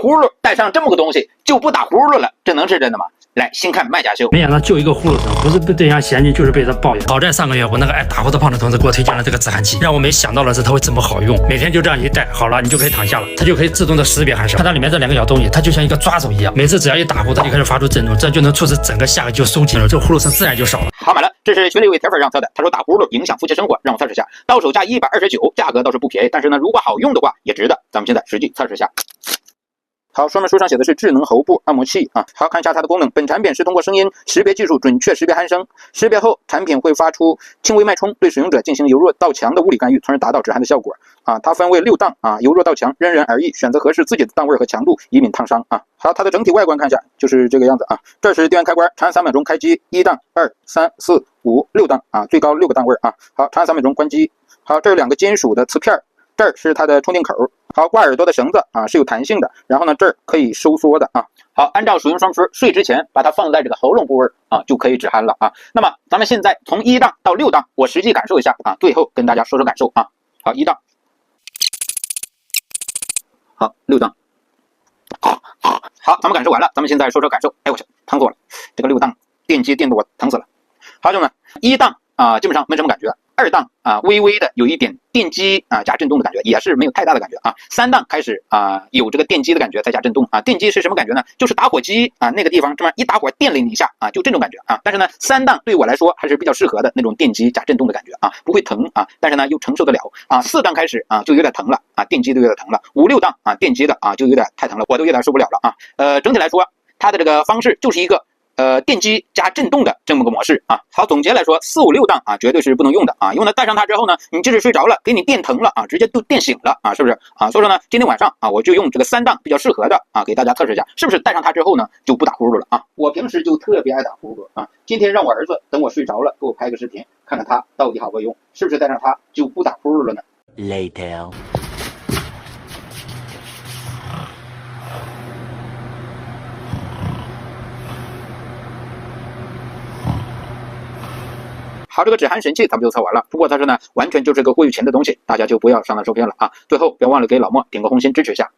呼噜带上这么个东西就不打呼噜了，这能是真的吗？来，先看卖家秀。没想到就一个呼噜声，不是被对象嫌弃，就是被他抱怨。好在上个月我那个爱打呼的胖子同志给我推荐了这个止鼾器，让我没想到的是它会这么好用。每天就这样一戴，好了，你就可以躺下了，它就可以自动的识别鼾声。看它里面这2个小东西，它就像一个抓手一样，每次只要一打呼，它就开始发出震动，这就能促使整个下颌就收紧了，这个呼噜声自然就少了。好，买了，这是群里一位铁粉让测的，他说打呼噜影响夫妻生活，让我测试下，到手价129，价格倒是不便宜，但是呢，如果好用的话也值得。咱们现在实际测试下。好，说明书上写的是智能喉部按摩器啊。好，看一下它的功能。本产品是通过声音识别技术准确识别鼾声，识别后产品会发出轻微脉冲，对使用者进行由弱到强的物理干预，从而达到止鼾的效果啊。它分为6档啊，由弱到强，因人而异，选择合适自己的档位和强度，以免烫伤啊。好，它的整体外观看一下，就是这个样子啊。这是电源开关，长按3秒钟开机，1档、2、3、4、5、6档啊，最高6个档位啊。好，长按3秒钟关机。好，这有2个金属的磁片，这儿是它的充电口。好，挂耳朵的绳子啊是有弹性的，然后呢这儿可以收缩的啊。好，按照使用说明书，睡之前把它放在这个喉咙部位啊，就可以止鼾了啊。那么咱们现在从1档到6档，我实际感受一下啊，最后跟大家说说感受啊。好，1档，好，6档，好，咱们感受完了，咱们现在说说感受。哎，我去，疼死我了，这个6档电击电得我疼死了。好，兄弟们，1档啊基本上没什么感觉。2档啊，微微的有一点电击啊加震动的感觉，也是没有太大的感觉啊。3档开始啊有这个电击的感觉，再加震动啊。电击是什么感觉呢？就是打火机啊那个地方这么一打火电了你一下啊，就这种感觉啊。但是呢，3档对我来说还是比较适合的那种电击加震动的感觉啊，不会疼啊，但是呢又承受得了啊。4档开始啊就有点疼了啊，电击都有点疼了。5、6档啊电击的啊就有点太疼了，我都有点受不了了啊。整体来说，它的这个方式就是一个电击加震动的这么个模式啊。好，总结来说，4、5、6档啊，绝对是不能用的啊。因为呢，戴上它之后呢，你即使睡着了，给你电疼了啊，直接就电醒了啊，是不是啊？所以说呢，今天晚上啊，我就用这个3档比较适合的啊，给大家测试一下，是不是戴上它之后呢，就不打呼噜了啊？我平时就特别爱打呼噜啊，今天让我儿子等我睡着了，给我拍个视频，看看他到底好不好用，是不是戴上它就不打呼噜了呢 Later。好，这个止鼾神器咱们就测完了，不过它是呢，完全就是个过于钱的东西，大家就不要上当受骗了啊！最后别忘了给老莫点个红心支持一下。